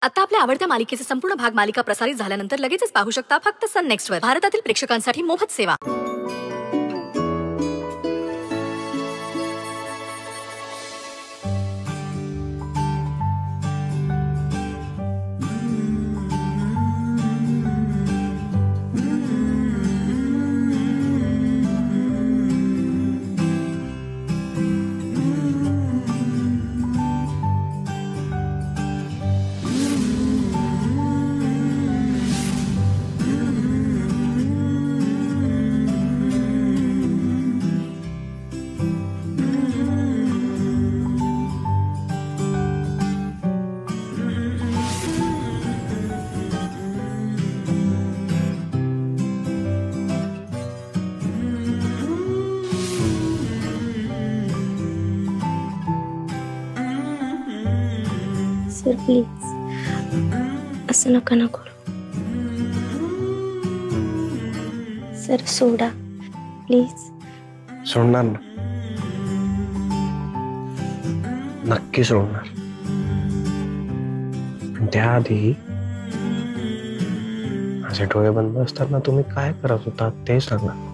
आता आपल्या आवडत्या मालिकेचे संपूर्ण भाग मालिका प्रसारित झाल्यानंतर लगेचच पाहू शकता फक्त सन नेक्स्ट वर. भारतातील प्रेक्षकांसाठी मोफत सेवा. सर प्लीज असं नका ना करू. Sir soda please. सोडणार ना, नक्की सोडणार. पण त्याआधी माझे डोळे बंद असताना तुम्ही काय करत होता ते सांगा.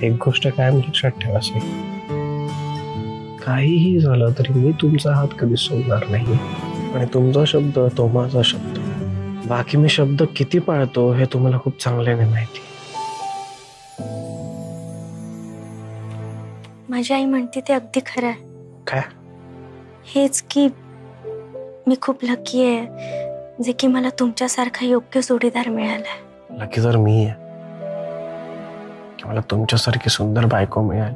एक गोष्ट कायम लक्षात ठेवा, काहीही झालं तरी मी तुमचा हात कधी सोडणार नाही. आणि तुमचा शब्द तो माझा शब्द. बाकी मी शब्द किती पाळतो हे तुम्हाला खूप चांगल्याने माहिती. माझी आई म्हणते ते अगदी खरं आहे. काय? हेच की मी खूप लकी आहे जे की मला तुमच्यासारखा योग्य जोडीदार मिळाला. लकी जर मी आहे, मला तुमच्यासारखी सुंदर बायको मिळाली.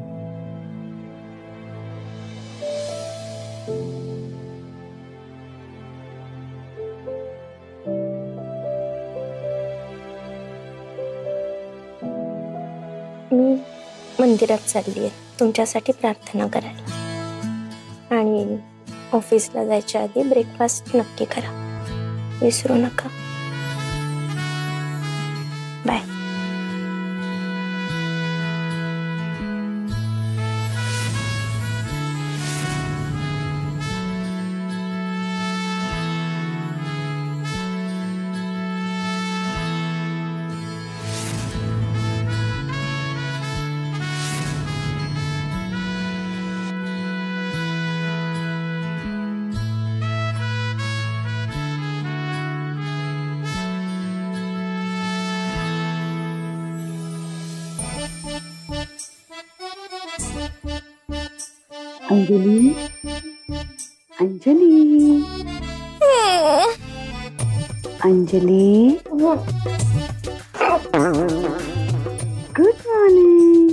मी मंदिरात चालली आहे तुमच्यासाठी प्रार्थना करायला. आणि ऑफिसला जायच्या आधी ब्रेकफास्ट नक्की करा, विसरू नका. Bye. Anjali, Anjali, Anjali, good morning.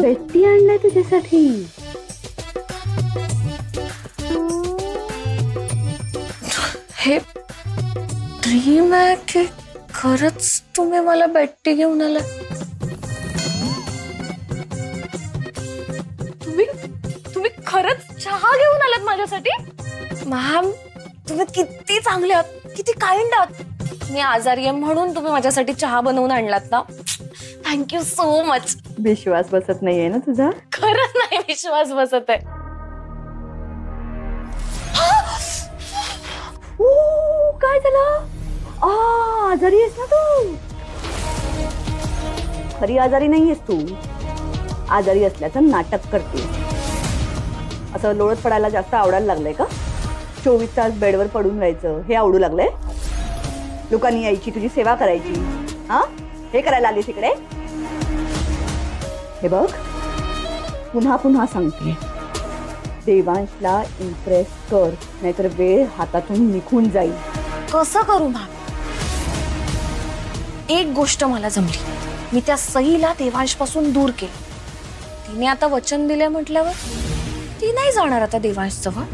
बेटी आणलाय तुझ्यासाठी. हे ड्रीम आहे की खरंच तुम्ही मला बेट्टी घेऊन आला? तुम्ही खरंच चहा घेऊन आलात माझ्यासाठी? मॅम तुम्ही किती चांगले आहात, किती काइंड आहात. मी आजारी आहे म्हणून तुम्ही माझ्यासाठी चहा बनवून आणलात ना. Thank you so much. विश्वास बसत नाहीये ना तुझा? खरंच नाही विश्वास बसत आहे. काय झालं? आजारी आहेस ना तू? खरी आजारी नाहीयेस तू. आजारी असल्याचं नाटक करते. असं लोळत पडायला जास्त आवडायला लागलंय का? 24 तास बेडवर पडून राहायचं हे आवडू लागलंय? लोकांनी यायची तुझी सेवा करायची, हा हे करायला आलीस इकडे? हे बघ, पुन्हा पुन्हा सांगते, देवांशला इम्प्रेस कर, नाहीतर वेळ हातातून निघून जाईल. कसं करू मॅम? एक गोष्ट मला जमली, मी त्या सईला देवांश पासून दूर केलं. तिने आता वचन दिले म्हटल्यावर ती नाही जाणार आता देवांश जवळ,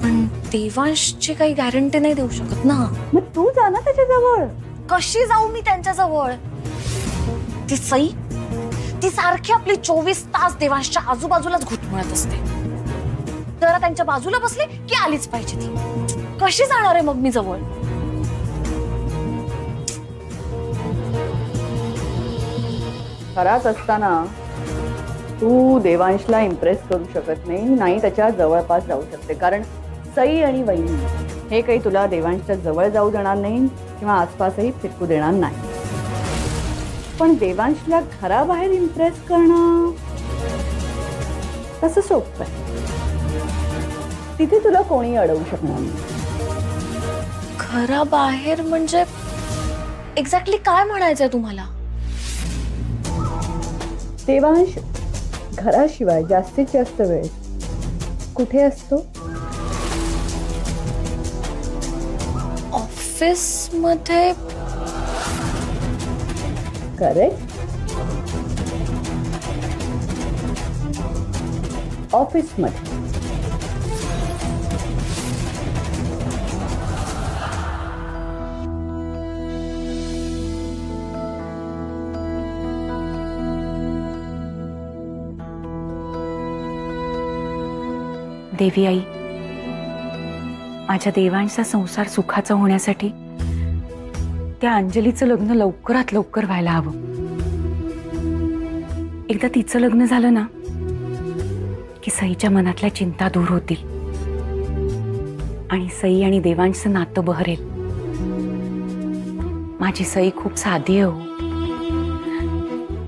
पण देवांशची काही गॅरंटी नाही देऊ शकत ना. मग तू जा ना त्याच्याजवळ. कशी जाऊ मी त्यांच्या जवळ? ती सई, ती सारखी आपली 24 तास देवांशच्या आजूबाजूलाच घुटमळत असते. जरा त्यांच्या बाजूला बसले की आलीच पाहिजे ती. कशी जाणार आहे मग मी जवळ? घरात असताना तू देवांशला इम्प्रेस करू शकत नाही त्याच्या जवळपास जाऊ शकते, कारण सई आणि वहिनी हे काही तुला देवांशच्या जवळ जाऊ देणार नाही किंवा आसपासही फिरकू देणार नाही. पण देवांशला घराबाहेर इम्प्रेस करणं तसं सोपं आहे. तिथे तुला कोणी अडवू शकणार नाही. घराबाहेर म्हणजे एक्झॅक्टली काय म्हणायचंय तुम्हाला? देवांश घराशिवाय जास्तीत जास्त वेळ कुठे असतो? ऑफिस मध्ये. करेक्ट. ऑफिस मध्ये. देवी आई, माझ्या देवांचा संसार सुखाचा होण्यासाठी त्या अंजलीचं लग्न लवकरात लवकर व्हायला हवं. एकदा तिचं लग्न झालं ना की सईच्या मनातल्या चिंता दूर होतील आणि सई आणि देवांचं नातं बहरेल. माझी सई खूप साधी आहे हो.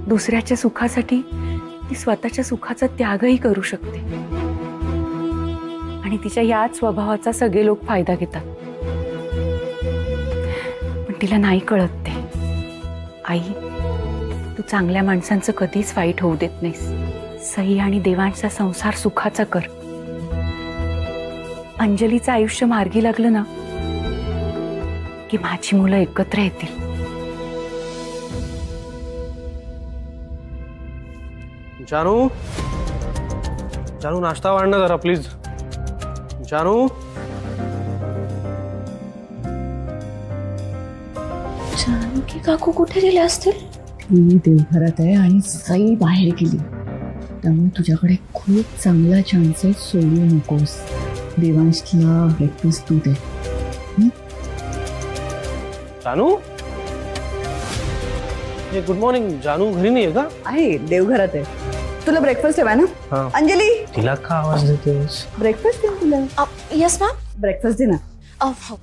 दुसऱ्याच्या सुखासाठी ती स्वतःच्या सुखाचा त्यागही करू शकते आणि तिच्या याच स्वभावाचा सगळे लोक फायदा घेतात. पण तिला नाही कळत ते. आई, तू चांगल्या माणसांचं कधीच वाईट होऊ देत नाहीस. सई आणि देवांचा संसार सुखाचा कर. अंजलीचं आयुष्य मार्गी लागलं ना की माझी मुलं एकत्र येतील. जानू, जानू नाश्ता वाढणं जरा प्लीज. जानू. जानकी काकू कुठे गेले असतील? मी देवघरात आहे आणि सई बाहेर गेली, त्यामुळे तुझ्याकडे खूप चांगला चान्स आहे. सोडू नकोस. देवांशला ब्रेकफास्ट तू दे. जानू, गुड मॉर्निंग. जानू घरी नाही आहे का? आहे, देवघरात आहे. तुला ब्रेकफास्ट हवाय ना? हा. अंजली, तिला का आवाज देतेस? ब्रेकफास्ट दे तुला. Yes ma'am. ब्रेकफास्ट दे ना.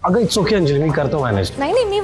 अगं इट्स ओके अंजली, मी करतो मॅनेज. नाही मी